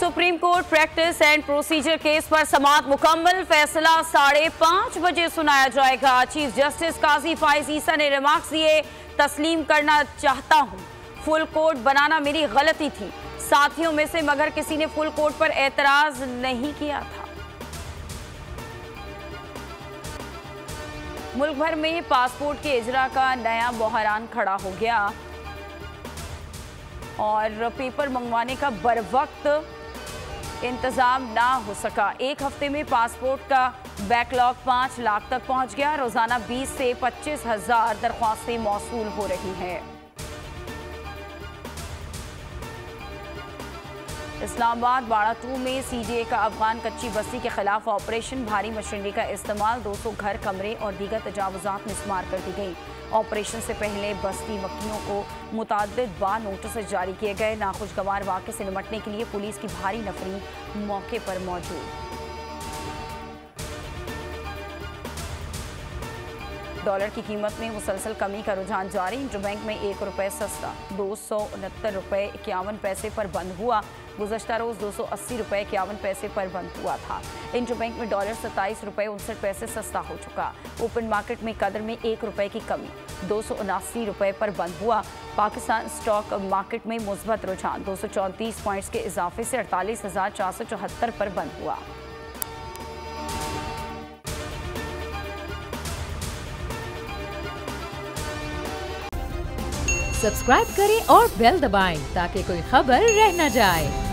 Supreme court practice and procedure case पर समाअत मुकम्मल। फैसला 5:30 बजे सुनाया जाएगा। चीफ जस्टिस काजी फाइज ईसा ने रिमार्क्स दिए, तस्लीम करना चाहता हूं, फुल कोर्ट बनाना मेरी गलती थी, साथियों में से मगर किसी ने फुल कोर्ट पर एतराज नहीं किया था। मुल्क भर में पासपोर्ट के इजरा का नया बहरान खड़ा हो गया और पेपर मंगवाने का बरवक्त इंतजाम ना हो सका। एक हफ्ते में पासपोर्ट का बैकलॉग 5 लाख तक पहुंच गया। रोजाना 20 से 25 हजार दरख्वास्तें मौसूल हो रही हैं। इस्लामाबाद बाड़ा 2 में सीजीए का अफगान कच्ची बस्ती के खिलाफ ऑपरेशन। भारी मशीनरी का इस्तेमाल, 200 घर, कमरे और दीगर तजावुजात मिस्मार कर दी गई। ऑपरेशन से पहले बस्ती मक्खियों को मुताद्दिद बार नोटिस जारी किए गए। नाखुशगवार वाक़े से निपटने के लिए पुलिस की भारी नफरी मौके पर मौजूद। डॉलर की कीमत में मुसलसल कमी का रुझान जारी। इंटरबैंक में ₹1 सस्ता 269 रुपये 51 पैसे पर बंद हुआ। गुज़श्ता रोज 280 रुपये 51 पैसे पर बंद हुआ था। इंटरबैंक में डॉलर 27 रुपये 59 पैसे सस्ता हो चुका। ओपन मार्केट में कदर में ₹1 की कमी 279 रुपये पर बंद हुआ। पाकिस्तान स्टॉक मार्केट में मुस्बत रुझान 234 पॉइंट्स के इजाफे से 48,474 पर बंद हुआ। सब्सक्राइब करें और बेल दबाएं ताकि कोई खबर रह न जाए।